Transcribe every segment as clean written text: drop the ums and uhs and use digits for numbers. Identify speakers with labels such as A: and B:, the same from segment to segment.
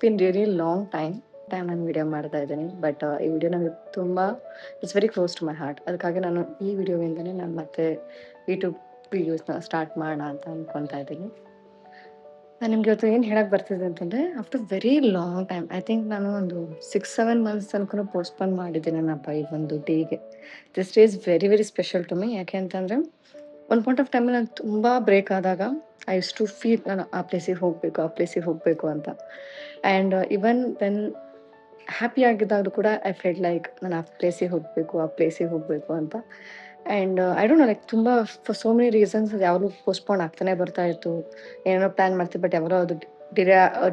A: Bin really long time ನಾನು video ಮಾಡ್ತಾ ಇದ್ದೀನಿ. ಬಟ್ ಈ ವಿಡಿಯೋ ನನಗೆ ತುಂಬ it's very close to my heart. ಅದಕ್ಕಾಗಿ ನಾನು ಈ ವಿಡಿಯೋವಿಂದನೇ ನಾನು ಮತ್ತೆ ಯೂಟ್ಯೂಬ್ ವೀಡಿಯೋಸ್ನ ಸ್ಟಾರ್ಟ್ ಮಾಡೋಣ ಅಂತ ಅಂದ್ಕೊತಾ ಇದ್ದೀನಿ. ನಾನು ನಿಮ್ಗೆ ಇವತ್ತು ಏನು ಹೇಳಕ್ಕೆ ಬರ್ತಿದೆ ಅಂತಂದರೆ, after very long time, I think ನಾನು ಒಂದು 6-7 ಮಂತ್ಸ್ ತನಕ ಪೋಸ್ಟ್‌ಪೋನ್ ಮಾಡಿದ್ದೀನಪ್ಪ ಈ ಒಂದು ಡೇಗೆ. This day is very very special to me. ಯಾಕೆ ಅಂತಂದರೆ, ಒಂದು ಪಾಯಿಂಟ್ ಆಫ್ ಟೈಮಲ್ಲಿ ನಾನು ತುಂಬ ಬ್ರೇಕ್ ಆದಾಗ ಐ ಯೂಸ್ ಟು ಫೀಲ್ ನಾನು ಆ ಪ್ಲೇಸಿಗೆ ಹೋಗಬೇಕು ಅಂತ. ಆ್ಯಂಡ್ ಇವನ್ ವೆನ್ ಹ್ಯಾಪಿ ಆಗಿದ್ದಾಗಲೂ ಕೂಡ ಐ ಫೆಲ್ಟ್ ಲೈಕ್ ನಾನು ಆ ಪ್ಲೇಸಿಗೆ ಹೋಗಬೇಕು ಅಂತ. And I don't know, like ತುಂಬ ಫಾರ್ ಸೋ ಮೆನಿ ರೀಸನ್ಸ್ ಅದು ಯಾವಾಗಲೂ ಪೋಸ್ಟ್‌ಪೋನ್ ಆಗ್ತಾನೆ ಬರ್ತಾ ಇತ್ತು. ಏನೇನೋ ಪ್ಲ್ಯಾನ್ ಮಾಡ್ತೀವಿ, ಬಟ್ ಯಾವಾಗಲೂ ಅದು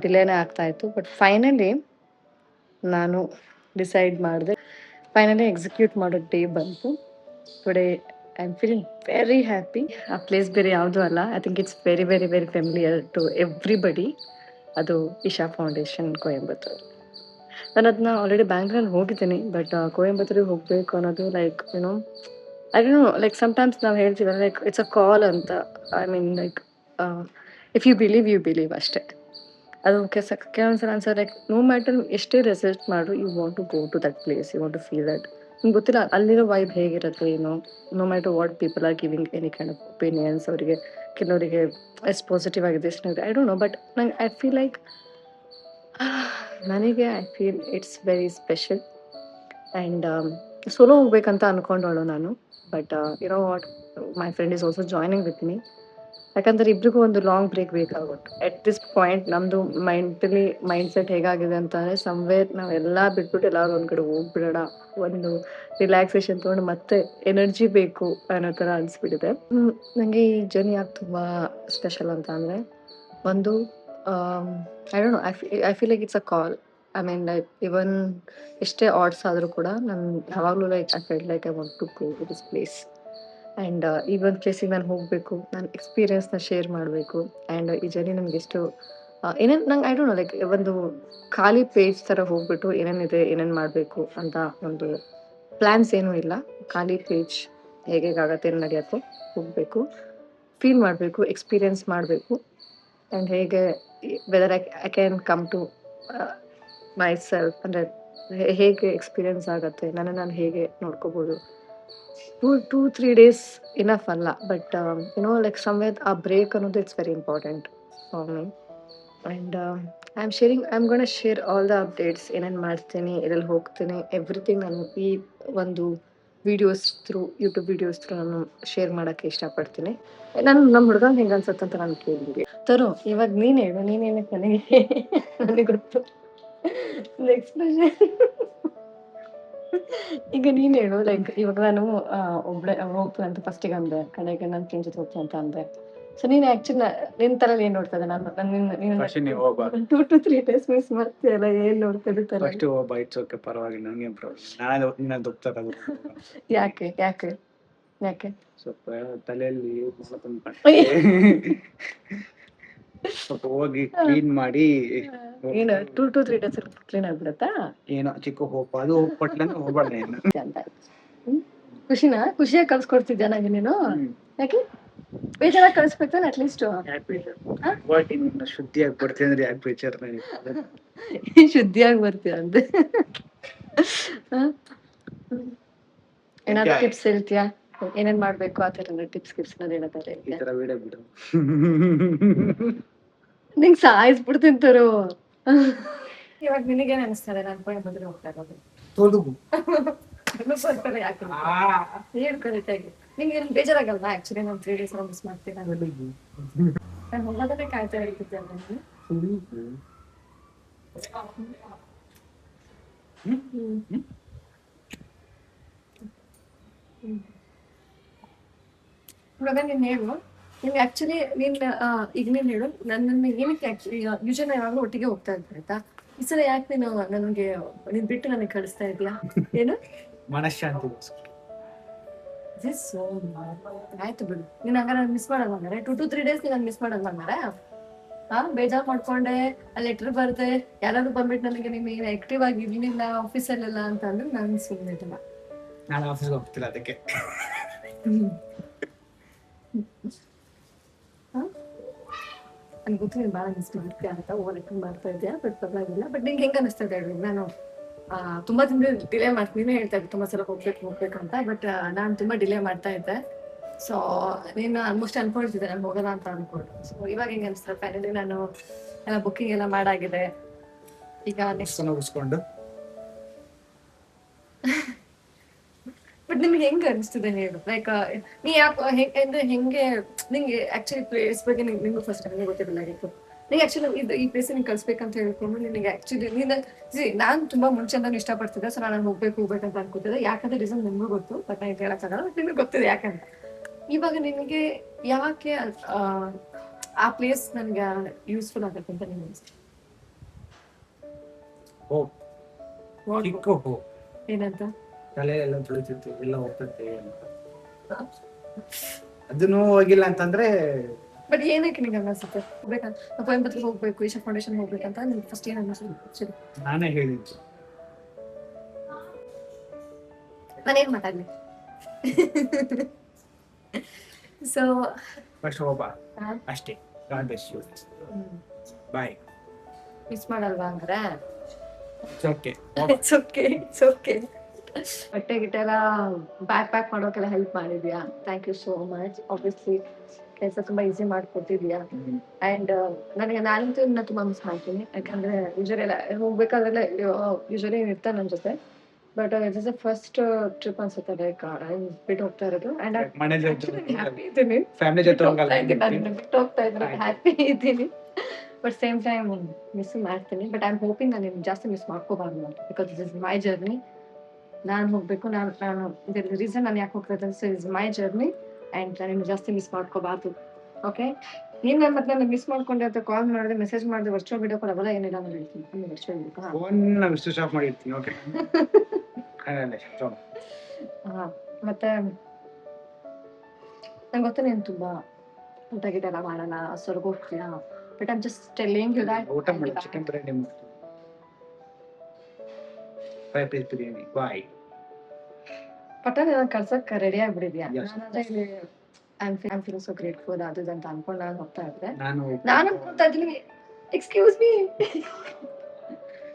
A: ಡಿಲೇನೇ ಆಗ್ತಾ ಇತ್ತು. ಬಟ್ ಫೈನಲಿ ನಾನು ಡಿಸೈಡ್ ಮಾಡಿದೆ, ಫೈನಲಿ ಎಕ್ಸಿಕ್ಯೂಟ್ ಮಾಡೋ ಡೇ ಬಂತು. Today I am feeling very happy. ಆ ಪ್ಲೇಸ್ ಬೇರೆ ಯಾವುದೂ ಅಲ್ಲ, I think it's very very very familiar to everybody. ಅದು ಇಶಾ ಫೌಂಡೇಶನ್, ಕೊಯಂಬತ್ತೂರು. ನಾನು ಅದನ್ನ ಆಲ್ರೆಡಿ ಬ್ಯಾಂಗ್ಳೂರಲ್ಲಿ ಹೋಗಿದ್ದೀನಿ, ಬಟ್ ಕೊಯಂಬತ್ತೂರಿಗೆ ಹೋಗಬೇಕು ಅನ್ನೋದು like you know I don't know, like sometimes ನಾವು ಹೇಳ್ತೀವಲ್ಲ, ಲೈಕ್ ಇಟ್ಸ್ ಅ ಕಾಲ್ ಅಂತ. I mean like if you believe ಅಷ್ಟೇ. ಅದು ಕೆಲವೊಂದ್ಸಲ ಅನ್ಸರ್ ಲೈಕ್ ನೋ ಮ್ಯಾಟರ್ ಎಷ್ಟೇ ರಿಸರ್ಚ್ ಮಾಡು, you want to go to that place, you want to feel that. ನಿಮ್ಗೆ ಗೊತ್ತಿಲ್ಲ ಅಲ್ಲಿರೋ ವೈಬ್ ಹೇಗಿರುತ್ತೆ ಏನೋ. No matter what people are giving any kind of opinions, ಅವರಿಗೆ ಕೆಲವರಿಗೆ ಎಷ್ಟು ಪಾಸಿಟಿವ್ ಆಗಿದೆ, ಎಷ್ಟು negative, I don't no. But ನಂಗೆ ಐ ಫೀಲ್ ಲೈಕ್ ನನಗೆ I feel it's very special. And solo ಹೋಗ್ಬೇಕಂತ ಅಂದ್ಕೊಂಡವಳು ನಾನು. But YONO what, my friend is also joining with me. ಯಾಕಂದರೆ ಇಬ್ಬರಿಗೂ ಒಂದು ಲಾಂಗ್ ಬ್ರೇಕ್ ಬೇಕಾಗುತ್ತೆ. ಎಟ್ ದಿಸ್ ಪಾಯಿಂಟ್ ನಮ್ಮದು ಮೈಂಡ್ಸೆಟ್ ಹೇಗಾಗಿದೆ ಅಂತಂದರೆ, ಸಮ್ವೇರ್ ನಾವೆಲ್ಲ ಬಿಟ್ಬಿಟ್ಟು ಎಲ್ಲರೂ ಒಂದು ಕಡೆ ಹೋಗ್ಬಿಡೋಣ, ಒಂದು ರಿಲ್ಯಾಕ್ಸೇಷನ್ ತೊಗೊಂಡು ಮತ್ತೆ ಎನರ್ಜಿ ಬೇಕು ಅನ್ನೋ ಥರ ಅನಿಸ್ಬಿಟ್ಟಿದೆ. ನನಗೆ ಈ ಜರ್ನಿ ಯಾಕೆ ತುಂಬ ಸ್ಪೆಷಲ್ ಅಂತ ಅಂದರೆ, ಒಂದು I don't know, I feel like it's a call. I mean like even ಎಷ್ಟೇ ಆಡ್ಸ್ ಆದರೂ ಕೂಡ ನಾನು ಯಾವಾಗಲೂ like I feel like I want to go to this place. And ಈ ಒಂದು ಪ್ಲೇಸಿಗೆ ನಾನು ಹೋಗಬೇಕು, ನನ್ನ ಎಕ್ಸ್ಪೀರಿಯನ್ಸ್ನ ಶೇರ್ ಮಾಡಬೇಕು. ಆ್ಯಂಡ್ ಈ ಜರ್ನಿ ನಮ್ಗೆ ಎಷ್ಟು ಏನೇನು ನಂಗೆ ಐ ಡೋಂಟ್ ನೋ, ಲೈಕ್ ಒಂದು ಖಾಲಿ ಪೇಜ್ ಥರ ಹೋಗ್ಬಿಟ್ಟು ಏನೇನಿದೆ ಏನೇನು ಮಾಡಬೇಕು ಅಂತ ಒಂದು ಪ್ಲ್ಯಾನ್ಸ್ ಏನೂ ಇಲ್ಲ. ಖಾಲಿ ಪೇಜ್ ಹೇಗೇಗಾಗತ್ತೆ ಏನು ನಡೆಯುತ್ತೋ ಹೋಗಬೇಕು, ಫೀಲ್ ಮಾಡಬೇಕು, ಎಕ್ಸ್ಪೀರಿಯನ್ಸ್ ಮಾಡಬೇಕು. ಆ್ಯಂಡ್ ಹೇಗೆ whether I can come to myself, ಅಂದರೆ ಹೇಗೆ ಎಕ್ಸ್ಪೀರಿಯನ್ಸ್ ಆಗುತ್ತೆ, ನಾನು ಹೇಗೆ ನೋಡ್ಕೋಬೋದು. 2-3 ಡೇಸ್ ಇನಫ್ ಅಲ್ಲ, ಬಟ್ ಯುನೋ ಲೈಕ್ ಸಮ್ವೇರ್ ಆ ಬ್ರೇಕ್ ಅನ್ನೋದು it's very important for me. And I am gonna share all the updates, ಏನೇನು ಮಾಡ್ತೀನಿ, ಎಲ್ಲೆಲ್ಲಿ ಹೋಗ್ತೀನಿ, ಎವ್ರಿಥಿಂಗ್ ನಾನು ಈ ಒಂದು ಯೂಟ್ಯೂಬ್ ವೀಡಿಯೋಸ್ ಥ್ರೂ ನಾನು ಶೇರ್ ಮಾಡೋಕ್ಕೆ ಇಷ್ಟಪಡ್ತೀನಿ. ನಮ್ಮ ಹುಡುಗಂಗೆ ಹೆಂಗೆ ಅನ್ಸುತ್ತೆ ಅಂತ ನಾನು ಕೇಳಿದ್ವಿ. ತರು, ಇವಾಗ ನೀನು ಹೇಳು, ನೀನೇನಕ್ಕೆ ನನಗೆ ಗೊತ್ತು ಎಕ್ಸ್ಪ್ರೆಷನ್. ಈಗ ನೀನು ಹೇಳು, ಲೈಕ್ ಇವಾಗ ನಾನು ಒಬ್ಬಳೆ ಹೋಗ್ತೀನಿ ಅಂತ ಫಸ್ಟಿಗೆ ಅಂದೆ, ಕಡೆಗೆ ನನ್ನ ಫ್ರೆಂಡ್ ಜೊತೆ ಹೋಗ್ತೀನಿ ಅಂತ ಅಂದೆ. ಸೊ ನೀನು ಆ್ಯಕ್ಚುಲಿ ನಿನ್ನ ಥರ ಏನು ನೋಡ್ತಾ ಇದ್ದೆ? ನಾನು 2-3 ಡೇಸ್ ಮಿಸ್ ಮಾಡ್ತೀಯಲ್ಲ, ಏನು ನೋಡ್ತಾ ಇದ್ದೆ ಥರ?
B: ಫಸ್ಟ್ ಒಬ್ಬ ಇಟ್ಸ್ ಓಕೆ, ಪರವಾಗಿಲ್ಲ, ನನಗೇನು ಪ್ರಾಬ್ಲಮ್. ನಾನು ಹೋಗ್ತಾ
A: ಯಾಕೆ ಯಾಕೆ ಯಾಕೆ
B: ಸ್ವಲ್ಪ ತಲೆಯಲ್ಲಿ ಸ್ವಲ್ಪ ಹೋಗಿ ಕ್ಲೀನ್ ಮಾಡಿ
A: ಏನು 2-3 ಡೇಸ್ ಕ್ಲೀನ್ ಆಗ್ಬಿಡತ್ತಾ?
B: ಏನೋ ಚಿಕ್ಕ ಹೋಪ್, ಅದು ಹೋಪ್ ಕೊಟ್ಲಂದ್ರೆ ಹೋಗ್ಬಾರ್ದು ಏನು
A: ಅಂತ ಖುಷಿಯಾಗಿ ಕಳ್ಸ್ಕೊಡ್ತಿದ್ಯಾ ನನಗೆ ನೀನು? ಯಾಕೆ ಬೇಜಾರಾಗಿ ಕಳಿಸ್ಬೇಕಾನೆ ಅಟ್ಲೀಸ್ಟ್?
B: ಶುದ್ಧಿಯಾಗಿ ಬರ್ತೀನಿ ಅಂದ್ರೆ ಯಾಕೆ ಬೇಜಾರ?
A: ಶುದ್ಧಿಯಾಗಿ ಬರ್ತೀಯ ಅಂತೆ. ಏನಾದ್ರು ಟಿಪ್ಸ್ ಹೇಳ್ತೀಯಾ, ಏನೇನ್ ಮಾಡ್ಬೇಕು ಆ ಥರ ಟಿಪ್ಸ್ ಹೇಳತಾರೆ?
B: ಈ ತರ ವಿಡಿಯೋ ಬಿಡು,
A: ನಿಂಗೆ ಸಾಯಿಸ್ಬಿಡ್ತೀನಿ ತರು. ಇವಾಗ ನಿನಗೇನು ಅನಿಸ್ತದೆ ನಾನು ಕೊಯಂಬತ್ತೂರಿಗೆ ಹೋಗ್ತಾ ಇರೋದು? ಯಾಕೆ ಹೇಳ್ಕೊಳ್ತಾಗಿ ನಿಂಗೆ ಏನು ಬೇಜಾರಾಗಲ್ವಾ? ಆಕ್ಚುಲಿ ನಾನು 3 ಡೇಸ್ ಮಿಸ್ ಮಾಡ್ತೀನಿ. ನಾನು ಹೋಗೋದನ್ನೇ ಕಾಯ್ತಾ ಇರ್ತಿದ್ದೆ ನನಗೆ. ಇವಾಗ ನೀನು ಹೇಳು, ನಿಮ್ಗೆ ಆಕ್ಚುಲಿ ಈಗ ನೀನು ಹೇಳು, ನನ್ನ ಏನಕ್ಕೆ ಆಕ್ಚುಲಿ ಯೂಶಲಿ ಯಾವಾಗಲೂ ಒಟ್ಟಿಗೆ ಹೋಗ್ತಾ ಇದ್ದೆ ಆಯ್ತಾ? ಈ ಸಲ ಯಾಕೆ ನೀನು ನನಗೆ ನೀನ್ ಬಿಟ್ಟು ನನಗೆ ಕಳಿಸ್ತಾ ಇದೀಯಾ? ಏನು
B: ಮನಃಶಾಂತಿ?
A: ಆಯ್ತು ಬಿಡು, ನೀನ್ ಹಂಗಾರೆ ಮಿಸ್ ಮಾಡಲ್ಲ ಹಂಗಾರೆ 2-3 ಡೇಸ್ ನೀನ್ ಮಿಸ್ ಮಾಡಲ್ಲ ಹಂಗಾರೆ? ಬೇಜಾರ್ ಮಾಡ್ಕೊಂಡೆ, ಅಲ್ಲಿ ಲೆಟರ್ ಬರ್ದೆ, ಯಾರಾದ್ರೂ ಬಂದ್ಬಿಟ್ಟು ನನಗೆ ನೀನು ಆಕ್ಟಿವ್ ಆಗಿ ಇರ್ಲಿಲ್ಲ ಆಫೀಸಲ್ಲೆಲ್ಲ ಅಂತ ಅಂದ್ರೆ ನಾನು ಸುಮ್ಮನೆ ಇರಲ್ಲ.
B: ನಾನು ಆಫೀಸ್ಗೆ ಹೋಗ್ತಿಲ್ಲ ಅದಕ್ಕೆ.
A: ನನ್ಗೆ ಗೊತ್ತು ನೀನು ಭಾಳ ಮಿಸ್ ಮಾಡ್ತೀಯ ಅಂತ ಓವರ್ ಆಕ್ಟಿಂಗ್ ಮಾಡ್ತಾ ಇದೆಯಾ, ಬಟ್ ಪರವಾಗಿಲ್ಲ. ಬಟ್ ನಿಂಗೆ ಹೆಂಗೆ ಅನಿಸ್ತದೆ ಹೇಳಿ? ನಾನು ತುಂಬಾ ದಿನ ಡಿಲೇ ಮಾಡ್ತೀನಿ, ನೀನೇ ಹೇಳ್ತಾ ಇದ್ದೆ ತುಂಬಾ ಸಲ ಹೋಗ್ಬೇಕಂತ, ಬಟ್ ನಾನು ತುಂಬಾ ಡಿಲೇ ಮಾಡ್ತಾ ಇದ್ದೆ. ಸೊ ನೀನು ಆಲ್ಮೋಸ್ಟ್ ಅನ್ಕೊಳ್ತಿದ್ದೆ ನಾನು ಹೋಗೋಣ ಅಂತ ಅನ್ಕೊಂಡು. ಸೊ ಇವಾಗ ಹೆಂಗೆ ಅನಿಸ್ತದೆ? ಫೈನಲಿ ನಾನು ಎಲ್ಲ ಬುಕ್ಕಿಂಗ್ ಎಲ್ಲ ಮಾಡಾಗಿದೆ. ಈಗ ನೆಕ್ಸ್ಟ್
B: ಉಸ್ಕೊಂಡು
A: ಬಟ್ ನಿಮ್ಗೆ ಹೆಂಗೆ ಅನಿಸ್ತಿದೆ ಹೇಳು? ಲೈಕ್ ನೀ ಯಾಕೆ ಅಂದ್ರೆ ಹೆಂಗೆ ನಿಂಗೆ ಆಕ್ಚುಲಿ ಪ್ಲೇಸ್ ಬಗ್ಗೆ ನಿಂಗೂ ಫಸ್ಟ್ ಟೈಮ್ ಗೊತ್ತಿರಲಿಲ್ಲ ಆಗಿತ್ತು. ನಿಂಗೆ ಆಕ್ಚುಲಿ ಇದು ಈ ಪ್ಲೇಸ್ ನಿಂಗೆ ಕಳ್ಸ್ಬೇಕಂತ ಹೇಳ್ಕೊಂಡು ನಿನಗೆ ಆಕ್ಚುಲಿ ನಾನು ತುಂಬಾ ಮುಂಚೆಂದಾನು ಇಷ್ಟಪಡ್ತಿದ್ದೆ. ಸೊ ನಾನು ಹೋಗ್ಬೇಕಂತ ಅನ್ಕೋತಿದ್ದೆ. ಯಾಕಂದ್ರೆ ರೀಸನ್ ನಿಮ್ಗೂ ಗೊತ್ತು, ಬಟ್ ನಾನು ಹೇಳಕ್ಕಾಗಲ್ಲ. ಬಟ್ ನಿಮ್ಗೆ ಗೊತ್ತಿದೆ ಯಾಕಂತ. ಇವಾಗ ನಿನಗೆ ಯಾಕೆ ಆ ಪ್ಲೇಸ್ ನನ್ಗೆ ಯೂಸ್ಫುಲ್ ಆಗತ್ತೆ ಅಂತ ನಿಮ್ಗೆ ಅನಿಸ್ತು?
B: ಹೋಪ್, ಚಿಕ್ಕ ಹೋಪ್.
A: ಏನಂತ?
B: ತಲೆ ಎಲ್ಲ ತುಳಿತಿತ್ತು, ಎಲ್ಲ ಹೋಗ್ತದೆ ಅಂತ. ಅದನ್ನು ಹೋಗಿಲ್ಲ ಅಂತಂದ್ರೆ
A: ಬಟ್ ಏನಕ್ಕೆ ನಿಂಗೆ ಅನ್ಸುತ್ತೆ ಹೋಗ್ಬೇಕಂತ? ಕೊಯಂಬತ್ತೂರ್ ಹೋಗ್ಬೇಕು, ಈಶಾ ಫೌಂಡೇಶನ್ ಹೋಗ್ಬೇಕಂತ ನಿಮ್ಗೆ ಫಸ್ಟ್ ಏನ್ ಅನ್ಸುತ್ತೆ?
B: ನಾನೇ ಹೇಳಿದ್ದು.
A: ನಾನೇನ್ ಮಾತಾಡ್ಲಿ? ಸೊ
B: ಫಸ್ಟ್ ಹೋಗ ಅಷ್ಟೇ. God bless you. Bye.
A: Miss ಮಾಡಲ್ವಾ ಹಂಗಾರೆ?
B: It's okay.
A: It's okay, it's okay. ಬಟ್ಟೆ ಗಿಟ್ಟೆ ಎಲ್ಲ ಪ್ಯಾಕ್ ಮಾಡೋಕೆಲ್ಲ ಹೆಲ್ಪ್ ಮಾಡಿದ್ಯಾ? Thank you so much. Obviously ಕೆಲಸ ತುಂಬಾ ಈಸಿ ಮಾಡ್ಕೊಟ್ಟಿದ್ಯಾ. ಅಂಡ್ ನಾನಂತೂ ಇನ್ನ ತುಂಬಾ ಮಿಸ್ ಮಾಡ್ತೀನಿ. ಯಾಕಂದ್ರೆ ಯೂಶಲಿ ಎಲ್ಲ ಹೋಗ್ಬೇಕಾದ್ರೆಲ್ಲ ಯೂಶಲಿ ಇರ್ತಾನೆ ನನ್ನ ಜೊತೆ. But it is the first trip ಅನ್ಸುತ್ತೆ ಲೈಕ್ ಬಿಟ್ಟು ಹೋಗ್ತಾ ಇರೋದು. ಅಂಡ್ ಹ್ಯಾಪಿ ಇದ್ದೀನಿ.
B: ಫ್ಯಾಮಿಲಿ ಜೊತೆ ಹೋಗಲ್ಲ.
A: ಬಿಟ್ಟು ಹೋಗ್ತಾ ಇದ್ರೆ ಹ್ಯಾಪಿ ಇದ್ದೀನಿ. ಬಟ್ ಸೇಮ್ ಟೈಮ್ ಮಿಸ್ ಮಾಡ್ತೀನಿ. ಬಟ್ ಐ ಆಮ್ ಹೋಪಿಂಗ್ ನಾನು ಜಾಸ್ತಿ ಮಿಸ್ ಮಾಡ್ಕೋಬಾರ್ದು ಅಂತ. Because this is my journey. ನಾನು ಹೋಗ್ಬೇಕು. ನಾನು ರೀಸನ್ ನಾನು ಯಾಕೆ ಹೋಗ್ತಾ ಇದ್ದೀನಿ, ಇಸ್ ಮೈ ಜರ್ನಿ. ಆ್ಯಂಡ್ ನಾನು ಜಾಸ್ತಿ ಮಿಸ್ ಮಾಡ್ಕೋಬಾರ್ದು. ಓಕೆ, ನೀನು ಮತ್ತೆ ನಾನು ಮಿಸ್ ಮಾಡ್ಕೊಂಡೆ ಅಂತ ಕಾಲ್ ಮಾಡಿದೆ, ಮೆಸೇಜ್ ಮಾಡಿದೆ, ವರ್ಚುವಲ್ ವಿಡಿಯೋ ಕಾಲ್ ಅವೆಲ್ಲ ಏನಿಲ್ಲ ನಾನು ಹೇಳ್ತೀನಿ. ಆಮೇಲೆ ವರ್ಚುವಲ್ ವಿಡಿಯೋ
B: ಫೋನ್ ನಾವು ಸ್ವಿಚ್ ಆಫ್ ಮಾಡಿರ್ತೀನಿ. ಓಕೆ.
A: ಹಾಂ, ಮತ್ತೆ ನಂಗೆ ಗೊತ್ತು ನೀನು ತುಂಬ ಊಟ ಗಿಟ ಎಲ್ಲ ಮಾಡೋಣ, ಸ್ವರ್ಗ ಹೋಗ್ತೀಯಾ. But I'm just telling you that
B: ಊಟ ಮಾಡಿ ಚಿಕನ್ ಬಿರಿಯಾನಿ ಮಾಡ್ತೀನಿ. Fry piece biryani. ಬಾಯ್.
A: ಪಟ್ಟಣ ನಾನು ಕಳ್ಸಕ್ಕೆ ರೆಡಿ ಆಗಿಬಿಟ್ಟಿದ್ಯಾ?
B: Yes.
A: ನಾನಂದ್ರೆ ಇಲ್ಲಿ ಐಮ್ ಫೀಲಿಂಗ್ ಸೋ ಗ್ರೇಟ್ಫುಲ್ ಅದು ಇದು ಅಂತ ಅನ್ಕೊಂಡು ನಾನು ಹೋಗ್ತಾ ಇದ್ದೆ.
B: ನಾನು
A: ಅನ್ಕೊತಾ ಇದ್ದೀನಿ, ಎಕ್ಸ್ಕ್ಯೂಸ್ ಮೀ,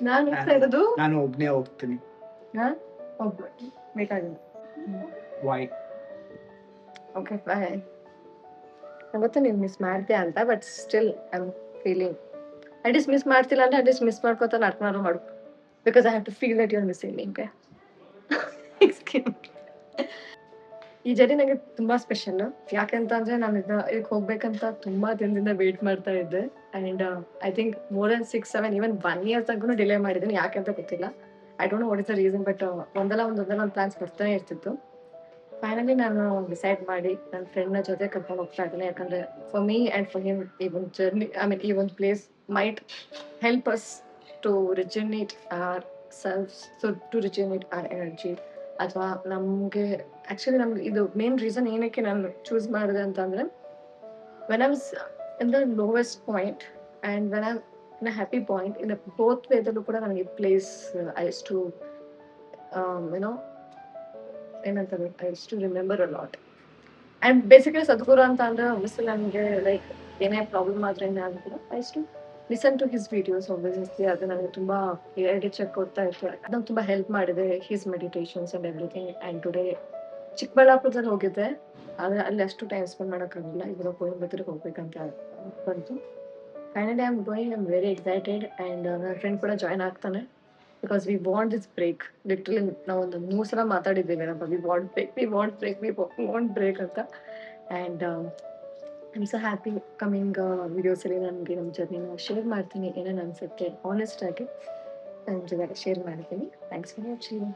A: ನಾನು ಹೋಗ್ತಾ ಇರೋದು
B: ಒಬ್ನೇ ಹೋಗ್ತೀನಿ.
A: ಬೇಕಾಗಿಲ್ಲ.
B: ಬಾಯ್.
A: Okay, bye. ನಂಗೆ ಗೊತ್ತು ನೀನು ಮಿಸ್ ಮಾಡ್ತೀಯ ಅಂತ, but still I am feeling at least miss ಮಾಡ್ತಿಲ್ಲ ಅಂದ್ರೆ ಅಟ್ಲೀಸ್ಟ್ ಮಿಸ್ ಮಾಡ್ಕೋತ ನಾಟಕನಾದ್ರು ಮಾಡು. Because I have to feel that you are missing me. ಈ ಜರ್ನಿ ನನಗೆ ತುಂಬಾ ಸ್ಪೆಷಲ್. ಯಾಕೆಂತಂದ್ರೆ ನಾನು ಇದಕ್ಕೆ ಹೋಗ್ಬೇಕಂತ ತುಂಬಾ ದಿನದಿಂದ ವೇಟ್ ಮಾಡ್ತಾ ಇದ್ದೆ. And I think more than 6-7 even 1 year ತನಕ ಡಿಲೇ ಮಾಡಿದ್ದೀನಿ. ಯಾಕೆಂತ ಗೊತ್ತಿಲ್ಲ. I don't know what is the reason. But ಒಂದಲ್ಲ ಒಂದು ಪ್ಲಾನ್ಸ್ ಬರ್ತಾನೆ ಇರ್ತಿತ್ತು. ಫೈನಲಿ ನಾನು ಡಿಸೈಡ್ ಮಾಡಿ ನನ್ನ ಫ್ರೆಂಡ್ನ ಜೊತೆ ಕರ್ಕೊಂಡು ಹೋಗ್ತಾ ಇದ್ದೀನಿ. ಯಾಕಂದ್ರೆ for me and for him ಈ ಒಂದು ಜರ್ನಿ, ಐ ಮೀನ್ ಈ ಒಂದು place might help us to rejuvenate ourselves, to rejuvenate our energy. ಅಥವಾ ನಮಗೆ ಆ್ಯಕ್ಚುಲಿ ನಮ್ಗೆ ಇದು ಮೇನ್ ರೀಸನ್ ಏನಕ್ಕೆ ನಾನು ಚೂಸ್ ಮಾಡಿದೆ ಅಂತಂದರೆ, when I was in the lowest point and when I in a happy point, in both ವೇದಲ್ಲೂ ಕೂಡ ನನಗೆ place I used to you know ಏನಂತಾರೆ, I used to remember a lot. And basically Sadhguru ಅಂತ ಅಂದರೆ ಒಬ್ವಿಯಸ್ಲಿ ನನಗೆ like ಏನೇ problem ಆದರೆ ಏನಾದ್ರು I used to listen to his videos. Obviously ಅದು ನನಗೆ ತುಂಬ ರಿಯಾಲಿಟಿ ಚೆಕ್ ಕೊಡ್ತಾ ಇತ್ತು. ಅದು ನಂಗೆ ತುಂಬ ಹೆಲ್ಪ್ ಮಾಡಿದೆ, his meditations and everything. And today ಚಿಕ್ಕಬಳ್ಳಾಪುರದಲ್ಲಿ ಹೋಗಿದ್ದೆ, ಆದರೆ ಅಲ್ಲಿ ಅಷ್ಟು ಟೈಮ್ ಸ್ಪೆಂಡ್ ಮಾಡೋಕ್ಕಾಗಲಿಲ್ಲ. ಇವಾಗ ಕೊಯಂಬತ್ತೂರಿಗೆ ಹೋಗ್ಬೇಕಂತ ಬಂತು. Finally I am going. I am very excited. And ನನ್ನ ಫ್ರೆಂಡ್ ಕೂಡ ಜಾಯ್ನ್ ಆಗ್ತಾನೆ. Because we want this break. Literally ನಾವು ಒಂದು 3 ಸಲ ಮಾತಾಡಿದ್ದೇವೆ ನಮ್ಮ ವಿ ವಾಂಟ್ ಬ್ರೇಕ್ ಅಂತ. And I am so happy. Coming ವಿಡಿಯೋಸಲ್ಲಿ ನನಗೆ ನಮ್ಮ ಜರ್ನಿನ ಶೇರ್ ಮಾಡ್ತೀನಿ. ಏನೇನು ಅನಿಸುತ್ತೆ ಆನೆಸ್ಟ್ ಆಗಿ ನನ್ನ ಜೊತೆ ಶೇರ್ ಮಾಡ್ತೀನಿ. Thanks for watching.